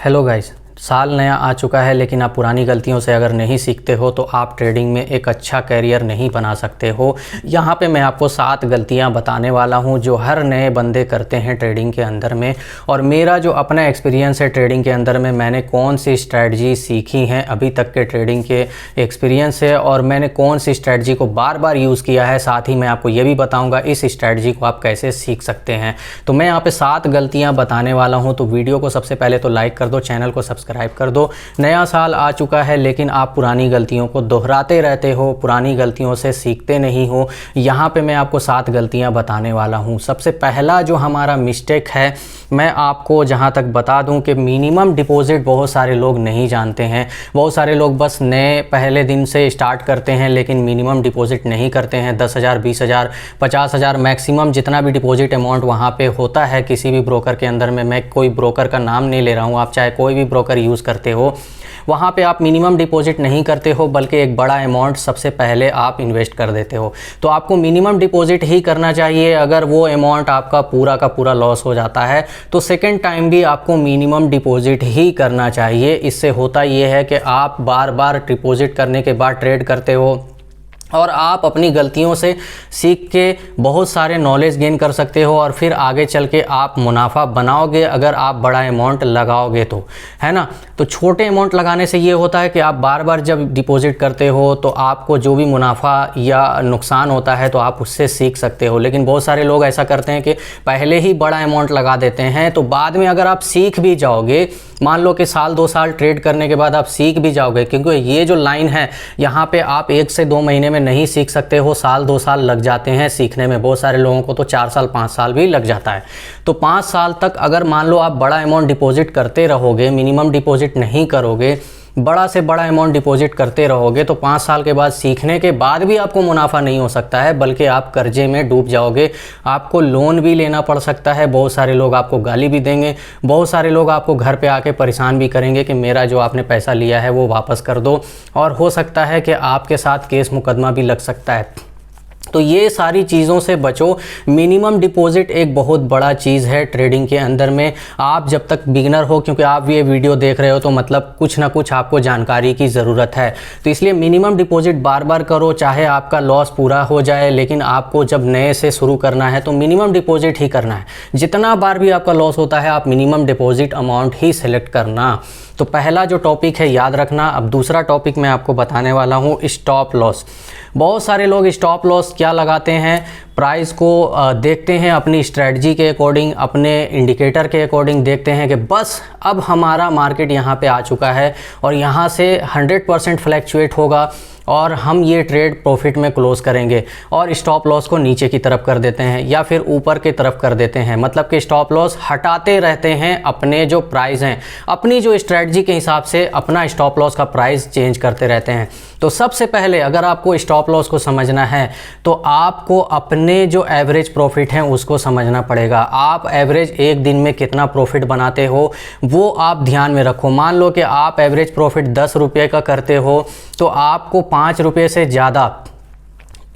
Hello guys, साल नया आ चुका है लेकिन आप पुरानी गलतियों से अगर नहीं सीखते हो तो आप ट्रेडिंग में एक अच्छा कैरियर नहीं बना सकते हो। यहाँ पे मैं आपको 7 गलतियाँ बताने वाला हूँ जो हर नए बंदे करते हैं ट्रेडिंग के अंदर में। और मेरा जो अपना एक्सपीरियंस है ट्रेडिंग के अंदर में, मैंने कौन सी स्ट्रैटेजी सीखी हैं अभी तक के ट्रेडिंग के एक्सपीरियंस है और मैंने कौन सी स्ट्रैटेजी को बार बार यूज़ किया है। साथ ही मैं आपको ये भी बताऊँगा इस स्ट्रैटेजी को आप कैसे सीख सकते हैं। तो मैं यहाँ पर 7 गलतियाँ बताने वाला हूँ। तो वीडियो को सबसे पहले तो लाइक कर दो, चैनल को सब्सक्राइब कर दो। नया साल आ चुका है लेकिन आप पुरानी गलतियों को दोहराते रहते हो, पुरानी गलतियों से सीखते नहीं हो। यहाँ पे मैं आपको 7 गलतियाँ बताने वाला हूँ। सबसे पहला जो हमारा मिस्टेक है, मैं आपको जहाँ तक बता दूँ कि मिनिमम डिपॉजिट बहुत सारे लोग नहीं जानते हैं। बहुत सारे लोग बस नए पहले दिन से स्टार्ट करते हैं लेकिन मिनिमम डिपॉजिट नहीं करते हैं। 10,000, 20,000, 50,000 मैक्सिमम जितना भी डिपॉजिट अमाउंट वहाँ पे होता है किसी भी ब्रोकर के अंदर में। मैं कोई ब्रोकर का नाम नहीं ले रहा हूँ, आप चाहे कोई भी ब्रोकर यूज़ करते हो, वहाँ पे आप मिनिमम डिपॉजिट नहीं करते हो बल्कि एक बड़ा अमाउंट सबसे पहले आप इन्वेस्ट कर देते हो। तो आपको मिनिमम डिपॉजिट ही करना चाहिए। अगर वो अमाउंट आपका पूरा का पूरा लॉस हो जाता है तो सेकंड टाइम भी आपको मिनिमम डिपॉजिट ही करना चाहिए। इससे होता ये है कि आप बार बार डिपॉजिट करने के बाद ट्रेड करते हो और आप अपनी गलतियों से सीख के बहुत सारे नॉलेज गेन कर सकते हो और फिर आगे चल के आप मुनाफा बनाओगे अगर आप बड़ा अमाउंट लगाओगे तो, है ना। तो छोटे अमाउंट लगाने से ये होता है कि आप बार बार जब डिपॉजिट करते हो तो आपको जो भी मुनाफा या नुकसान होता है तो आप उससे सीख सकते हो। लेकिन बहुत सारे लोग ऐसा करते हैं कि पहले ही बड़ा अमाउंट लगा देते हैं तो बाद में अगर आप सीख भी जाओगे, मान लो कि साल 2 साल ट्रेड करने के बाद आप सीख भी जाओगे, क्योंकि ये जो लाइन है यहाँ पे आप 1 से 2 महीने में नहीं सीख सकते हो, साल 2 साल लग जाते हैं सीखने में। बहुत सारे लोगों को तो 4 साल 5 साल भी लग जाता है। तो 5 साल तक अगर मान लो आप बड़ा अमाउंट डिपॉजिट करते रहोगे, मिनिमम डिपॉजिट नहीं करोगे, बड़ा से बड़ा अमाउंट डिपॉजिट करते रहोगे तो 5 साल के बाद सीखने के बाद भी आपको मुनाफा नहीं हो सकता है बल्कि आप कर्जे में डूब जाओगे। आपको लोन भी लेना पड़ सकता है। बहुत सारे लोग आपको गाली भी देंगे, बहुत सारे लोग आपको घर पे आके परेशान भी करेंगे कि मेरा जो आपने पैसा लिया है वो वापस कर दो, और हो सकता है कि आपके साथ केस मुकदमा भी लग सकता है। तो ये सारी चीज़ों से बचो। मिनिमम डिपॉजिट एक बहुत बड़ा चीज़ है ट्रेडिंग के अंदर में। आप जब तक बिगिनर हो, क्योंकि आप ये वीडियो देख रहे हो तो मतलब कुछ ना कुछ आपको जानकारी की ज़रूरत है, तो इसलिए मिनिमम डिपॉजिट बार बार करो, चाहे आपका लॉस पूरा हो जाए। लेकिन आपको जब नए से शुरू करना है तो मिनिमम डिपॉजिट ही करना है। जितना बार भी आपका लॉस होता है आप मिनिमम डिपॉजिट अमाउंट ही सेलेक्ट करना। तो पहला जो टॉपिक है याद रखना। अब दूसरा टॉपिक मैं आपको बताने वाला हूँ, स्टॉप लॉस। बहुत सारे लोग स्टॉप लॉस क्या लगाते हैं, प्राइस को देखते हैं अपनी स्ट्रेटजी के अकॉर्डिंग, अपने इंडिकेटर के अकॉर्डिंग देखते हैं कि बस अब हमारा मार्केट यहाँ पे आ चुका है और यहाँ से 100% फ्लैक्चुएट होगा और हम ये ट्रेड प्रॉफिट में क्लोज करेंगे, और स्टॉप लॉस को नीचे की तरफ कर देते हैं या फिर ऊपर की तरफ कर देते हैं। मतलब कि स्टॉप लॉस हटाते रहते हैं अपने जो प्राइस हैं, अपनी जो स्ट्रेटजी के हिसाब से अपना स्टॉप लॉस का प्राइस चेंज करते रहते हैं। तो सबसे पहले अगर आपको स्टॉप लॉस को समझना है तो आपको अपने जो एवरेज प्रॉफिट हैं उसको समझना पड़ेगा। आप एवरेज एक दिन में कितना प्रॉफिट बनाते हो वो आप ध्यान में रखो। मान लो कि आप एवरेज प्रॉफिट 10 रुपये का करते हो तो आपको 5 रुपये से ज़्यादा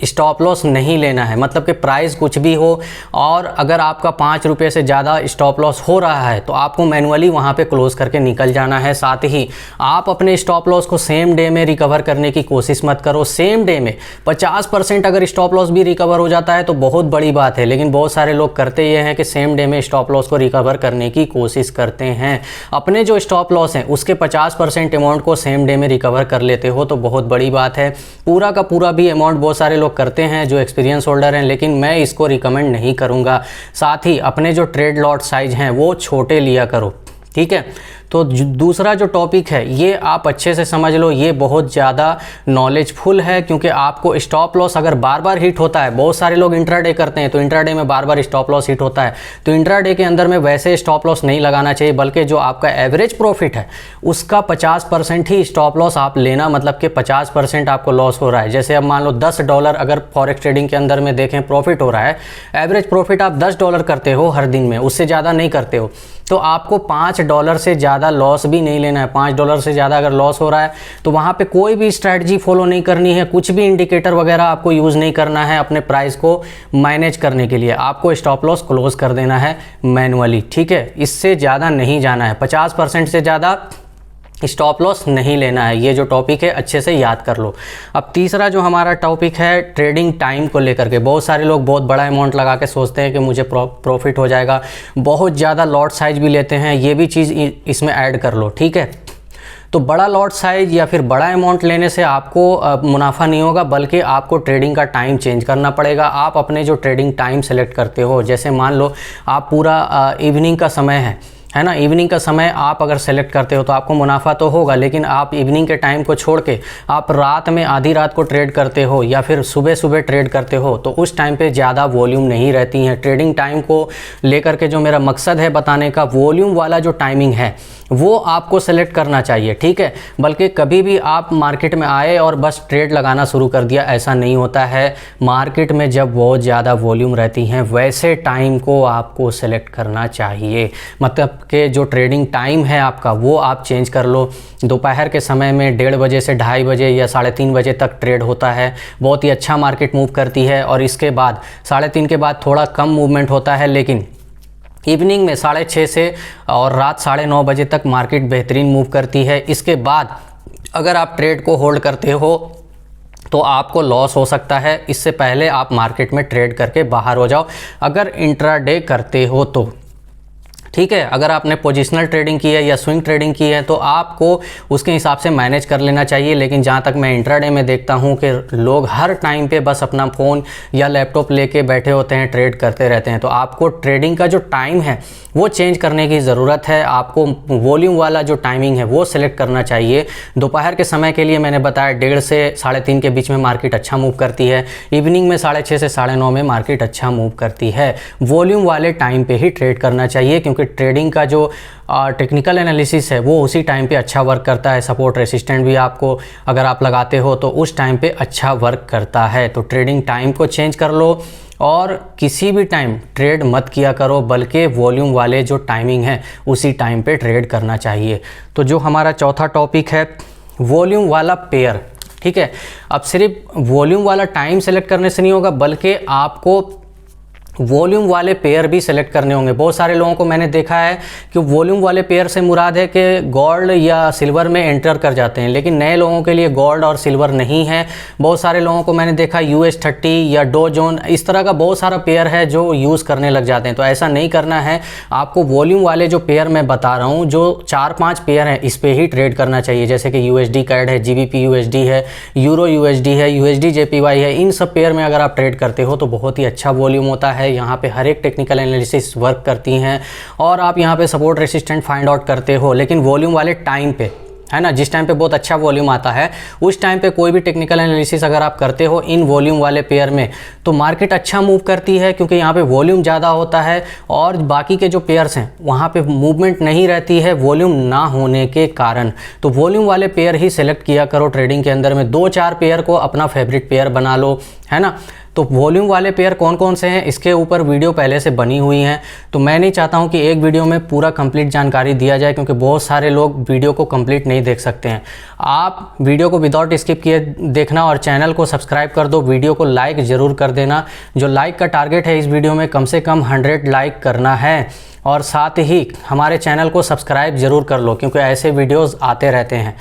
स्टॉप लॉस नहीं लेना है। मतलब कि प्राइस कुछ भी हो और अगर आपका 5 रुपये से ज़्यादा स्टॉप लॉस हो रहा है तो आपको मैनुअली वहाँ पे क्लोज करके निकल जाना है। साथ ही आप अपने स्टॉप लॉस को सेम डे में रिकवर करने की कोशिश मत करो। सेम डे में 50% अगर स्टॉप लॉस भी रिकवर हो जाता है तो बहुत बड़ी बात है, लेकिन बहुत सारे लोग करते ये हैं कि सेम डे में स्टॉप लॉस को रिकवर करने की कोशिश करते हैं। अपने जो स्टॉप लॉस हैं उसके 50% अमाउंट को सेम डे में रिकवर कर लेते हो तो बहुत बड़ी बात है। पूरा का पूरा भी अमाउंट बहुत सारे करते हैं जो एक्सपीरियंस होल्डर हैं, लेकिन मैं इसको रिकमेंड नहीं करूंगा। साथ ही अपने जो ट्रेड लॉट साइज हैं वो छोटे लिया करो, ठीक है। तो दूसरा जो टॉपिक है ये आप अच्छे से समझ लो, ये बहुत ज़्यादा नॉलेजफुल है क्योंकि आपको स्टॉप लॉस अगर बार बार हिट होता है, बहुत सारे लोग इंट्राडे करते हैं तो इंट्राडे में बार बार स्टॉप लॉस हिट होता है, तो इंट्राडे के अंदर में वैसे स्टॉप लॉस नहीं लगाना चाहिए बल्कि जो आपका एवरेज प्रॉफिट है उसका 50% ही स्टॉप लॉस आप लेना। मतलब कि 50% आपको लॉस हो रहा है। जैसे अब मान लो $10 अगर फॉरेक्स ट्रेडिंग के अंदर में देखें प्रॉफिट हो रहा है, एवरेज प्रॉफिट आप $10 करते हो हर दिन में, उससे ज़्यादा नहीं करते हो, तो आपको $5 से ज़्यादा लॉस भी नहीं लेना है। $5 से ज़्यादा अगर लॉस हो रहा है तो वहाँ पे कोई भी स्ट्रैटेजी फॉलो नहीं करनी है, कुछ भी इंडिकेटर वगैरह आपको यूज़ नहीं करना है अपने प्राइस को मैनेज करने के लिए। आपको स्टॉप लॉस क्लोज कर देना है मैनुअली, ठीक है। इससे ज़्यादा नहीं जाना है, 50% से ज़्यादा स्टॉप लॉस नहीं लेना है। ये जो टॉपिक है अच्छे से याद कर लो। अब तीसरा जो हमारा टॉपिक है ट्रेडिंग टाइम को लेकर के, बहुत सारे लोग बहुत बड़ा अमाउंट लगा के सोचते हैं कि मुझे प्रॉफिट हो जाएगा, बहुत ज़्यादा लॉट साइज भी लेते हैं, ये भी चीज़ इसमें ऐड कर लो, ठीक है। तो बड़ा लॉट साइज या फिर बड़ा अमाउंट लेने से आपको मुनाफा नहीं होगा, बल्कि आपको ट्रेडिंग का टाइम चेंज करना पड़ेगा। आप अपने जो ट्रेडिंग टाइम सेलेक्ट करते हो, जैसे मान लो आप पूरा इवनिंग का समय है ना, इवनिंग का समय आप अगर सेलेक्ट करते हो तो आपको मुनाफा तो होगा, लेकिन आप इवनिंग के टाइम को छोड़ के आप रात में आधी रात को ट्रेड करते हो या फिर सुबह सुबह ट्रेड करते हो तो उस टाइम पे ज़्यादा वॉल्यूम नहीं रहती हैं। ट्रेडिंग टाइम को लेकर के जो मेरा मकसद है बताने का, वॉल्यूम वाला जो टाइमिंग है वो आपको सेलेक्ट करना चाहिए, ठीक है। बल्कि कभी भी आप मार्केट में आए और बस ट्रेड लगाना शुरू कर दिया, ऐसा नहीं होता है। मार्केट में जब बहुत ज़्यादा वॉल्यूम रहती हैं वैसे टाइम को आपको सेलेक्ट करना चाहिए, मतलब कि जो ट्रेडिंग टाइम है आपका वो आप चेंज कर लो। दोपहर के समय में 1:30 बजे से 2:30 बजे या 3:30 बजे तक ट्रेड होता है, बहुत ही अच्छा मार्केट मूव करती है। और इसके बाद 3:30 के बाद थोड़ा कम मूवमेंट होता है, लेकिन इवनिंग में 6:30 से और रात 9:30 बजे तक मार्केट बेहतरीन मूव करती है। इसके बाद अगर आप ट्रेड को होल्ड करते हो तो आपको लॉस हो सकता है। इससे पहले आप मार्केट में ट्रेड करके बाहर हो जाओ अगर इंट्राडे करते हो तो, ठीक है। अगर आपने पोजिशनल ट्रेडिंग की है या स्विंग ट्रेडिंग की है तो आपको उसके हिसाब से मैनेज कर लेना चाहिए। लेकिन जहाँ तक मैं इंट्राडे में देखता हूँ कि लोग हर टाइम पे बस अपना फ़ोन या लैपटॉप लेके बैठे होते हैं, ट्रेड करते रहते हैं। तो आपको ट्रेडिंग का जो टाइम है वो चेंज करने की ज़रूरत है। आपको वॉल्यूम वाला जो टाइमिंग है वो सिलेक्ट करना चाहिए। दोपहर के समय के लिए मैंने बताया 1:30 से 3:30 के बीच में मार्केट अच्छा मूव करती है। इवनिंग में 6:30 से 9:30 में मार्केट अच्छा मूव करती है। वॉल्यूम वाले टाइम पे ही ट्रेड करना चाहिए, क्योंकि ट्रेडिंग का जो टेक्निकल एनालिसिस है वो उसी टाइम पे अच्छा वर्क करता है। सपोर्ट रेसिस्टेंट भी आपको अगर आप लगाते हो तो उस टाइम पे अच्छा वर्क करता है। तो ट्रेडिंग टाइम को चेंज कर लो और किसी भी टाइम ट्रेड मत किया करो, बल्कि वॉल्यूम वाले जो टाइमिंग है उसी टाइम पे ट्रेड करना चाहिए। तो जो हमारा चौथा टॉपिक है वॉल्यूम वाला पेयर, ठीक है। अब सिर्फ वॉल्यूम वाला टाइम सेलेक्ट करने से नहीं होगा, बल्कि आपको वॉल्यूम वाले पेयर भी सेलेक्ट करने होंगे। बहुत सारे लोगों को मैंने देखा है कि वॉल्यूम वाले पेयर से मुराद है कि गोल्ड या सिल्वर में एंटर कर जाते हैं, लेकिन नए लोगों के लिए गोल्ड और सिल्वर नहीं है। बहुत सारे लोगों को मैंने देखा US30 या डो जोन, इस तरह का बहुत सारा पेयर है जो यूज़ करने लग जाते हैं। तो ऐसा नहीं करना है। आपको वॉल्यूम वाले जो पेयर मैं बता रहा हूँ, जो 4-5 पेयर हैं, इस पर ही ट्रेड करना चाहिए। जैसे कि USD कैड है, GBP USD है, यूरो USD है, USD JPY है। इन सब पेयर में अगर आप ट्रेड करते हो तो बहुत ही अच्छा वॉल्यूम होता है। यहाँ पे हर एक टेक्निकल एनालिसिस वर्क करती हैं और आप यहाँ पे सपोर्ट रेसिस्टेंट फाइंड आउट करते हो। लेकिन वॉल्यूम वाले टाइम पे, है ना, जिस टाइम पे बहुत अच्छा वॉल्यूम आता है उस टाइम पे कोई भी टेक्निकल एनालिसिस अगर आप करते हो इन वॉल्यूम वाले पेयर में तो मार्केट अच्छा मूव करती है, क्योंकि यहाँ पे वॉल्यूम ज़्यादा होता है और बाकी के जो पेयर्स हैं वहाँ पे मूवमेंट नहीं रहती है वॉल्यूम ना होने के कारण। तो वॉल्यूम वाले पेयर ही सेलेक्ट किया करो ट्रेडिंग के अंदर में। 2-4 पेयर को अपना फेवरेट पेयर बना लो, है ना। तो वॉल्यूम वाले पेयर कौन कौन से हैं इसके ऊपर वीडियो पहले से बनी हुई हैं। तो मैं नहीं चाहता हूं कि एक वीडियो में पूरा कंप्लीट जानकारी दिया जाए, क्योंकि बहुत सारे लोग वीडियो को कंप्लीट नहीं देख सकते हैं। आप वीडियो को विदाउट स्किप किए देखना और चैनल को सब्सक्राइब कर दो। वीडियो को लाइक ज़रूर कर देना। जो लाइक का टारगेट है इस वीडियो में कम से कम 100 लाइक करना है, और साथ ही हमारे चैनल को सब्सक्राइब ज़रूर कर लो, क्योंकि ऐसे वीडियोज़ आते रहते हैं।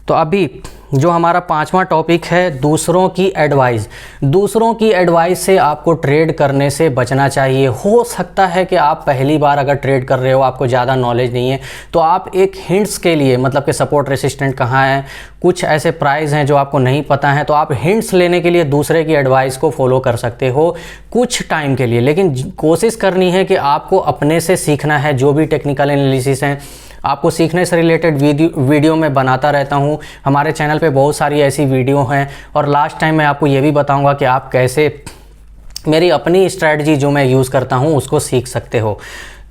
तो अभी जो हमारा 5वां टॉपिक है दूसरों की एडवाइस। दूसरों की एडवाइस से आपको ट्रेड करने से बचना चाहिए। हो सकता है कि आप पहली बार अगर ट्रेड कर रहे हो, आपको ज़्यादा नॉलेज नहीं है, तो आप एक हिंट्स के लिए, मतलब कि सपोर्ट रेसिस्टेंट कहाँ है, कुछ ऐसे प्राइस हैं जो आपको नहीं पता है, तो आप हिंट्स लेने के लिए दूसरे की एडवाइस को फॉलो कर सकते हो कुछ टाइम के लिए। लेकिन कोशिश करनी है कि आपको अपने से सीखना है। जो भी टेक्निकल एनालिसिस हैं आपको सीखने से रिलेटेड वीडियो मैं बनाता रहता हूँ। हमारे चैनल पे बहुत सारी ऐसी वीडियो हैं, और लास्ट टाइम मैं आपको ये भी बताऊँगा कि आप कैसे मेरी अपनी स्ट्रैटेजी जो मैं यूज़ करता हूँ उसको सीख सकते हो।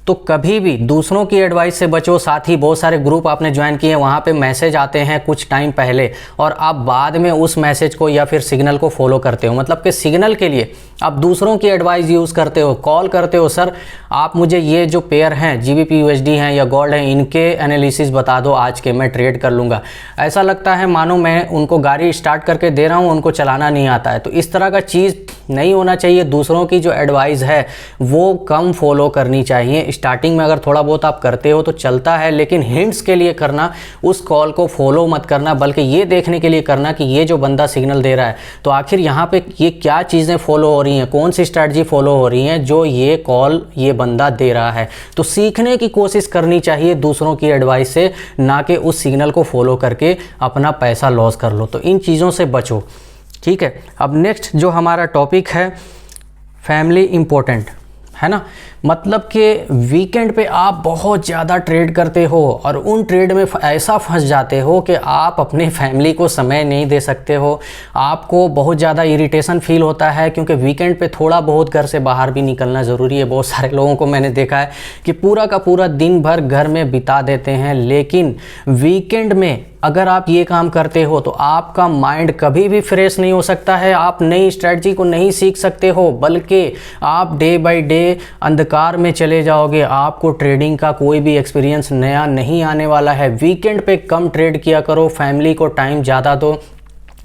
तो कभी भी दूसरों की एडवाइस से बचो। साथ ही बहुत सारे ग्रुप आपने ज्वाइन किए हैं, वहाँ पे मैसेज आते हैं कुछ टाइम पहले और आप बाद में उस मैसेज को या फिर सिग्नल को फॉलो करते हो, मतलब कि सिग्नल के लिए आप दूसरों की एडवाइस यूज़ करते हो, कॉल करते हो, सर आप मुझे ये जो पेयर हैं GBP USD हैं या गोल्ड हैं इनके एनालिसिस बता दो आज के, मैं ट्रेड कर लूँगा। ऐसा लगता है मानो मैं उनको गाड़ी स्टार्ट करके दे रहा हूँ, उनको चलाना नहीं आता है। तो इस तरह का चीज़ नहीं होना चाहिए। दूसरों की जो एडवाइस है वो कम फॉलो करनी चाहिए। स्टार्टिंग में अगर थोड़ा बहुत आप करते हो तो चलता है, लेकिन हिंट्स के लिए करना, उस कॉल को फॉलो मत करना, बल्कि ये देखने के लिए करना कि ये जो बंदा सिग्नल दे रहा है तो आखिर यहाँ पे ये क्या चीज़ें फॉलो हो रही हैं, कौन सी स्ट्रैटेजी फॉलो हो रही हैं जो ये कॉल ये बंदा दे रहा है। तो सीखने की कोशिश करनी चाहिए दूसरों की एडवाइस से, ना कि उस सिग्नल को फॉलो करके अपना पैसा लॉस कर लो। तो इन चीज़ों से बचो, ठीक है। अब नेक्स्ट जो हमारा टॉपिक है, फैमिली इम्पोर्टेंट है ना, मतलब कि वीकेंड पे आप बहुत ज़्यादा ट्रेड करते हो और उन ट्रेड में ऐसा फंस जाते हो कि आप अपने फैमिली को समय नहीं दे सकते हो। आपको बहुत ज़्यादा इरिटेशन फील होता है, क्योंकि वीकेंड पे थोड़ा बहुत घर से बाहर भी निकलना ज़रूरी है। बहुत सारे लोगों को मैंने देखा है कि पूरा का पूरा दिन भर घर में बिता देते हैं, लेकिन वीकेंड में अगर आप ये काम करते हो तो आपका माइंड कभी भी फ्रेश नहीं हो सकता है। आप नई स्ट्रैटेजी को नहीं सीख सकते हो, बल्कि आप डे बाय डे अंधकार में चले जाओगे। आपको ट्रेडिंग का कोई भी एक्सपीरियंस नया नहीं आने वाला है। वीकेंड पे कम ट्रेड किया करो, फैमिली को टाइम ज़्यादा दो,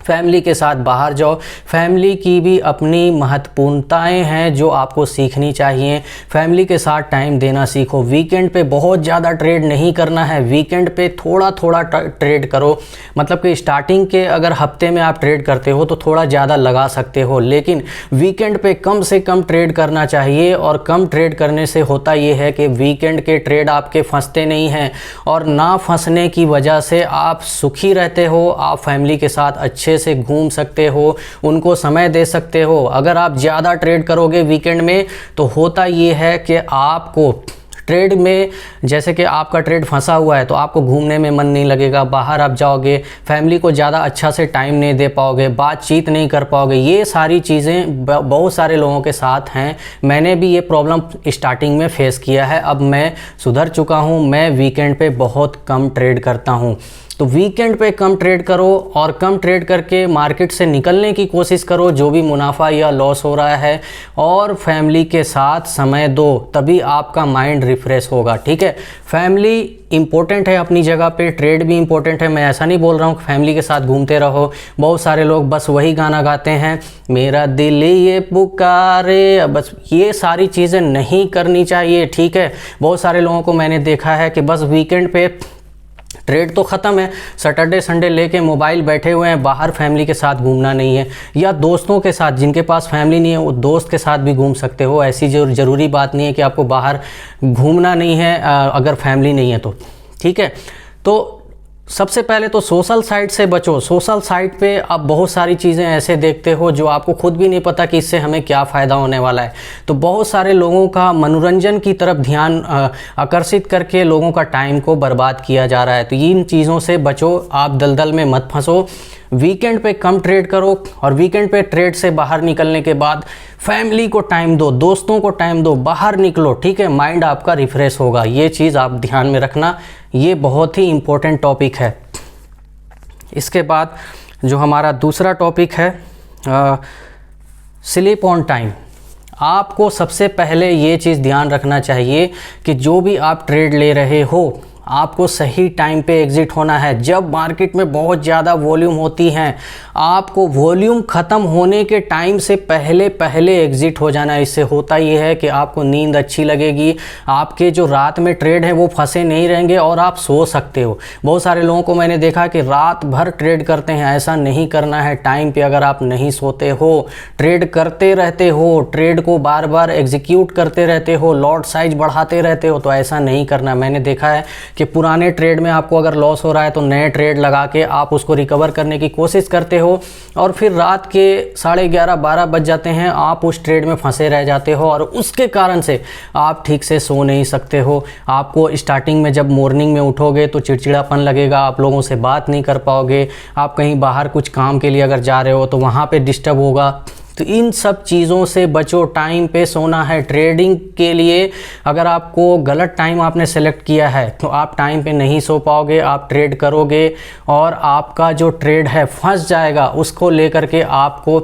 फैमिली के साथ बाहर जाओ। फैमिली की भी अपनी महत्वपूर्णताएं हैं जो आपको सीखनी चाहिए। फैमिली के साथ टाइम देना सीखो। वीकेंड पे बहुत ज़्यादा ट्रेड नहीं करना है, वीकेंड पे थोड़ा थोड़ा ट्रेड करो। मतलब कि स्टार्टिंग के अगर हफ्ते में आप ट्रेड करते हो तो थोड़ा ज़्यादा लगा सकते हो, लेकिन वीकेंड पे कम से कम ट्रेड करना चाहिए। और कम ट्रेड करने से होता ये है कि वीकेंड के ट्रेड आपके फंसते नहीं हैं, और ना फंसने की वजह से आप सुखी रहते हो। आप फैमिली के साथ अच्छे से घूम सकते हो, उनको समय दे सकते हो। अगर आप ज़्यादा ट्रेड करोगे वीकेंड में तो होता ये है कि आपको ट्रेड में, जैसे कि आपका ट्रेड फंसा हुआ है तो आपको घूमने में मन नहीं लगेगा, बाहर आप जाओगे, फैमिली को ज़्यादा अच्छा से टाइम नहीं दे पाओगे, बातचीत नहीं कर पाओगे। ये सारी चीज़ें बहुत सारे लोगों के साथ हैं। मैंने भी ये प्रॉब्लम स्टार्टिंग में फेस किया है, अब मैं सुधर चुका हूँ। मैं वीकेंड पे बहुत कम ट्रेड करता हूँ। तो वीकेंड पे कम ट्रेड करो और कम ट्रेड करके मार्केट से निकलने की कोशिश करो, जो भी मुनाफा या लॉस हो रहा है, और फैमिली के साथ समय दो, तभी आपका माइंड रिफ्रेश होगा, ठीक है। फैमिली इंपॉर्टेंट है अपनी जगह पे, ट्रेड भी इंपॉर्टेंट है। मैं ऐसा नहीं बोल रहा हूँ कि फैमिली के साथ घूमते रहो। बहुत सारे लोग बस वही गाना गाते हैं, मेरा दिल ये पुकारे, बस ये सारी चीज़ें नहीं करनी चाहिए, ठीक है। बहुत सारे लोगों को मैंने देखा है कि बस वीकेंड पे ट्रेड तो ख़त्म है, सैटरडे संडे लेके मोबाइल बैठे हुए हैं, बाहर फैमिली के साथ घूमना नहीं है। या दोस्तों के साथ, जिनके पास फैमिली नहीं है वो दोस्त के साथ भी घूम सकते हो। ऐसी ज़रूरी बात नहीं है कि आपको बाहर घूमना नहीं है अगर फैमिली नहीं है तो, ठीक है। तो सबसे पहले तो सोशल साइट से बचो। सोशल साइट पे आप बहुत सारी चीज़ें ऐसे देखते हो जो आपको खुद भी नहीं पता कि इससे हमें क्या फ़ायदा होने वाला है। तो बहुत सारे लोगों का मनोरंजन की तरफ ध्यान आकर्षित करके लोगों का टाइम को बर्बाद किया जा रहा है। तो इन चीज़ों से बचो, आप दलदल में मत फंसो। वीकेंड पे कम ट्रेड करो, और वीकेंड पे ट्रेड से बाहर निकलने के बाद फैमिली को टाइम दो, दोस्तों को टाइम दो, बाहर निकलो, ठीक है। माइंड आपका रिफ्रेश होगा। ये चीज़ आप ध्यान में रखना, ये बहुत ही इम्पोर्टेंट टॉपिक है। इसके बाद जो हमारा दूसरा टॉपिक है, स्लीप ऑन टाइम। आपको सबसे पहले ये चीज़ ध्यान रखना चाहिए कि जो भी आप ट्रेड ले रहे हो, आपको सही टाइम पे एग्ज़िट होना है। जब मार्केट में बहुत ज़्यादा वॉल्यूम होती हैं, आपको वॉल्यूम ख़त्म होने के टाइम से पहले एग्ज़िट हो जाना है। इससे होता ये है कि आपको नींद अच्छी लगेगी, आपके जो रात में ट्रेड है वो फंसे नहीं रहेंगे और आप सो सकते हो। बहुत सारे लोगों को मैंने देखा कि रात भर ट्रेड करते हैं, ऐसा नहीं करना है। टाइम पे अगर आप नहीं सोते हो, ट्रेड करते रहते हो, ट्रेड को बार बार एग्जीक्यूट करते रहते हो, लॉट साइज बढ़ाते रहते हो, तो ऐसा नहीं करना। मैंने देखा है कि पुराने ट्रेड में आपको अगर लॉस हो रहा है तो नए ट्रेड लगा के आप उसको रिकवर करने की कोशिश करते हो, और फिर रात के 11:30-12 बज जाते हैं, आप उस ट्रेड में फंसे रह जाते हो, और उसके कारण से आप ठीक से सो नहीं सकते हो। आपको स्टार्टिंग में जब मॉर्निंग में उठोगे तो चिड़चिड़ापन लगेगा, आप लोगों से बात नहीं कर पाओगे। आप कहीं बाहर कुछ काम के लिए अगर जा रहे हो तो वहाँ पे डिस्टर्ब होगा। तो इन सब चीज़ों से बचो। टाइम पे सोना है। ट्रेडिंग के लिए अगर आपको गलत टाइम आपने सेलेक्ट किया है तो आप टाइम पे नहीं सो पाओगे, आप ट्रेड करोगे और आपका जो ट्रेड है फंस जाएगा। उसको लेकर के आपको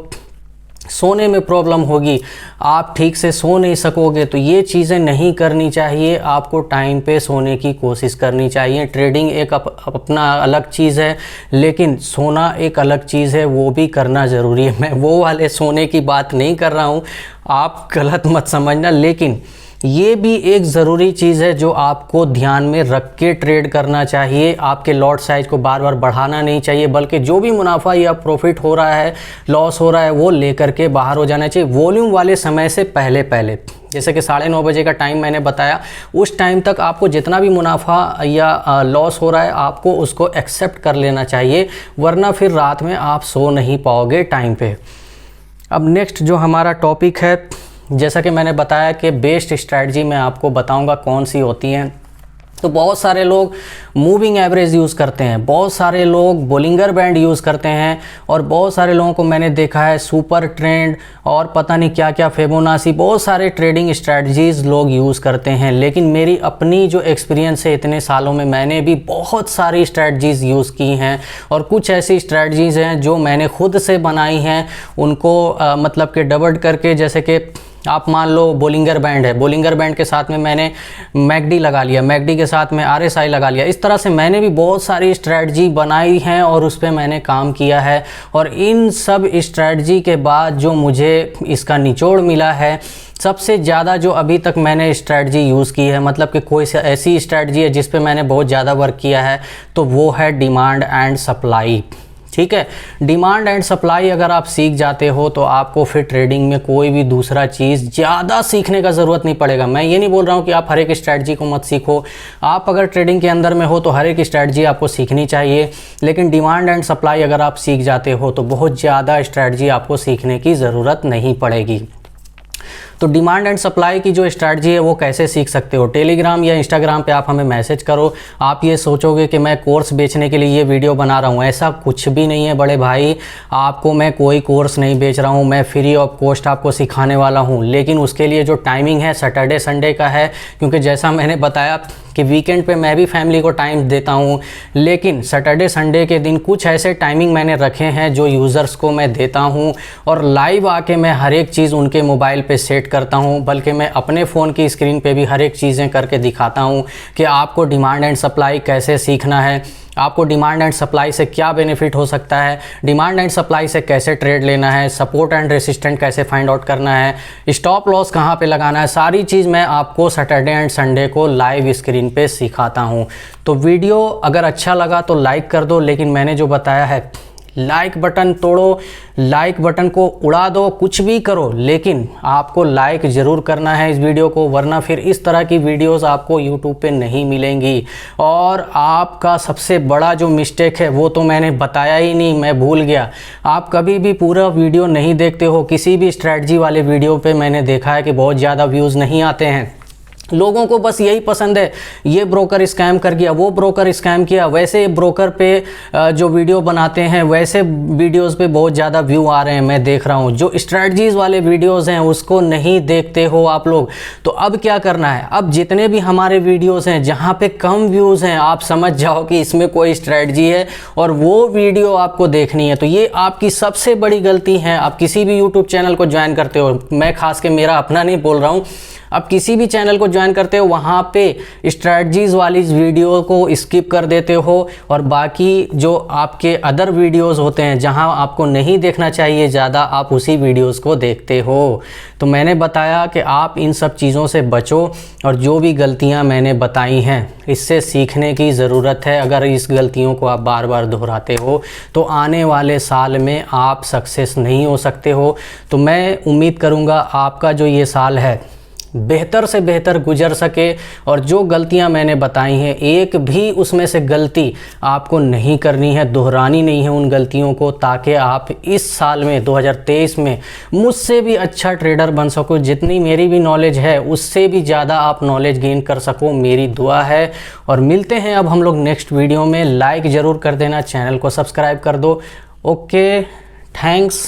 सोने में प्रॉब्लम होगी, आप ठीक से सो नहीं सकोगे। तो ये चीज़ें नहीं करनी चाहिए। आपको टाइम पे सोने की कोशिश करनी चाहिए। ट्रेडिंग एक अपना अलग चीज़ है, लेकिन सोना एक अलग चीज़ है, वो भी करना ज़रूरी है। मैं वो वाले सोने की बात नहीं कर रहा हूँ, आप गलत मत समझना, लेकिन ये भी एक ज़रूरी चीज़ है जो आपको ध्यान में रख के ट्रेड करना चाहिए। आपके लॉट साइज को बार बार बढ़ाना नहीं चाहिए, बल्कि जो भी मुनाफा या प्रॉफिट हो रहा है, लॉस हो रहा है, वो लेकर के बाहर हो जाना चाहिए वॉल्यूम वाले समय से पहले पहले। जैसे कि 9:30 बजे का टाइम मैंने बताया, उस टाइम तक आपको जितना भी मुनाफा या लॉस हो रहा है आपको उसको एक्सेप्ट कर लेना चाहिए, वरना फिर रात में आप सो नहीं पाओगे टाइम पे। अब नेक्स्ट जो हमारा टॉपिक है, जैसा कि मैंने बताया कि बेस्ट स्ट्रैटेजी मैं आपको बताऊंगा कौन सी होती हैं। तो बहुत सारे लोग मूविंग एवरेज यूज़ करते हैं, बहुत सारे लोग बोलिंगर बैंड यूज़ करते हैं, और बहुत सारे लोगों को मैंने देखा है सुपर ट्रेंड और पता नहीं क्या क्या फिबोनाची, बहुत सारे ट्रेडिंग स्ट्रैटेजीज़ लोग यूज़ करते हैं। लेकिन मेरी अपनी जो एक्सपीरियंस है इतने सालों में, मैंने भी बहुत सारी स्ट्रैटेजीज़ यूज़ की हैं, और कुछ ऐसी स्ट्रैटेजीज़ हैं जो मैंने खुद से बनाई हैं, उनको मतलब कि डिवाइड करके, जैसे कि आप मान लो बोलिंगर बैंड है, बोलिंगर बैंड के साथ में मैंने मैकडी लगा लिया, मैकडी के साथ में आरएसआई लगा लिया। इस तरह से मैंने भी बहुत सारी स्ट्रैटेजी बनाई हैं और उस पर मैंने काम किया है। और इन सब स्ट्रैटेजी के बाद जो मुझे इसका निचोड़ मिला है, सबसे ज़्यादा जो अभी तक मैंने स्ट्रैटेजी यूज़ की है, मतलब कि कोई ऐसी स्ट्रैटेजी है जिस पे मैंने बहुत ज़्यादा वर्क किया है, तो वो है डिमांड एंड सप्लाई। ठीक है, डिमांड एंड सप्लाई अगर आप सीख जाते हो तो आपको फिर ट्रेडिंग में कोई भी दूसरा चीज़ ज़्यादा सीखने का ज़रूरत नहीं पड़ेगा। मैं ये नहीं बोल रहा हूँ कि आप हर एक स्ट्रैटेजी को मत सीखो, आप अगर ट्रेडिंग के अंदर में हो तो हर एक स्ट्रैटेजी आपको सीखनी चाहिए, लेकिन डिमांड एंड सप्लाई अगर आप सीख जाते हो तो बहुत ज़्यादा स्ट्रैटेजी आपको सीखने की ज़रूरत नहीं पड़ेगी। तो डिमांड एंड सप्लाई की जो स्ट्रैटेजी है वो कैसे सीख सकते हो, टेलीग्राम या इंस्टाग्राम पे आप हमें मैसेज करो। आप ये सोचोगे कि मैं कोर्स बेचने के लिए ये वीडियो बना रहा हूँ, ऐसा कुछ भी नहीं है बड़े भाई। आपको मैं कोई कोर्स नहीं बेच रहा हूँ, मैं फ्री ऑफ कॉस्ट आपको सिखाने वाला हूँ, लेकिन उसके लिए जो टाइमिंग है सैटरडे संडे का है, क्योंकि जैसा मैंने बताया कि वीकेंड पे मैं भी फैमिली को टाइम देता हूँ, लेकिन सैटरडे संडे के दिन कुछ ऐसे टाइमिंग मैंने रखे हैं जो यूज़र्स को मैं देता हूँ, और लाइव आके मैं हर एक चीज़ उनके मोबाइल पे सेट करता हूँ, बल्कि मैं अपने फ़ोन की स्क्रीन पे भी हर एक चीज़ें करके दिखाता हूँ कि आपको डिमांड एंड सप्लाई कैसे सीखना है, आपको डिमांड एंड सप्लाई से क्या बेनिफिट हो सकता है, डिमांड एंड सप्लाई से कैसे ट्रेड लेना है, सपोर्ट एंड रेसिस्टेंट कैसे फाइंड आउट करना है, स्टॉप लॉस कहाँ पे लगाना है, सारी चीज़ मैं आपको सैटरडे एंड संडे को लाइव स्क्रीन पे सिखाता हूँ। तो वीडियो अगर अच्छा लगा तो लाइक कर दो, लेकिन मैंने जो बताया है, लाइक बटन तोड़ो, लाइक बटन को उड़ा दो, कुछ भी करो, लेकिन आपको लाइक ज़रूर करना है इस वीडियो को, वरना फिर इस तरह की वीडियोस आपको यूट्यूब पे नहीं मिलेंगी। और आपका सबसे बड़ा जो मिस्टेक है वो तो मैंने बताया ही नहीं, मैं भूल गया। आप कभी भी पूरा वीडियो नहीं देखते हो। किसी भी स्ट्रैटेजी वाले वीडियो पे मैंने देखा है कि बहुत ज़्यादा व्यूज़ नहीं आते हैं। लोगों को बस यही पसंद है, ये ब्रोकर स्कैम कर गया, वो ब्रोकर स्कैम किया, वैसे ब्रोकर पे जो वीडियो बनाते हैं वैसे वीडियोस पे बहुत ज़्यादा व्यू आ रहे हैं, मैं देख रहा हूँ। जो स्ट्रैटेजीज़ वाले वीडियोस हैं उसको नहीं देखते हो आप लोग। तो अब क्या करना है, अब जितने भी हमारे वीडियोस हैं जहाँ पे कम व्यूज़ हैं, आप समझ जाओ कि इसमें कोई स्ट्रैटेजी है और वो वीडियो आपको देखनी है। तो ये आपकी सबसे बड़ी गलती है। आप किसी भी यूट्यूब चैनल को ज्वाइन करते हो, मैं खास के मेरा अपना नहीं बोल रहा हूँ, आप किसी भी चैनल को ज्वाइन करते हो वहाँ पे स्ट्रैटेजीज़ वाली वीडियो को स्किप कर देते हो, और बाकी जो आपके अदर वीडियोस होते हैं जहाँ आपको नहीं देखना चाहिए ज़्यादा, आप उसी वीडियोस को देखते हो। तो मैंने बताया कि आप इन सब चीज़ों से बचो, और जो भी गलतियाँ मैंने बताई हैं इससे सीखने की ज़रूरत है। अगर इस गलतियों को आप बार बार दोहराते हो तो आने वाले साल में आप सक्सेस नहीं हो सकते हो। तो मैं उम्मीद करूँगा आपका जो ये साल है बेहतर से बेहतर गुजर सके, और जो गलतियां मैंने बताई हैं एक भी उसमें से गलती आपको नहीं करनी है, दोहरानी नहीं है उन गलतियों को, ताकि आप इस साल में 2023 में मुझसे भी अच्छा ट्रेडर बन सको। जितनी मेरी भी नॉलेज है उससे भी ज़्यादा आप नॉलेज गेन कर सको, मेरी दुआ है। और मिलते हैं अब हम लोग नेक्स्ट वीडियो में। लाइक ज़रूर कर देना, चैनल को सब्सक्राइब कर दो। Okay, thanks.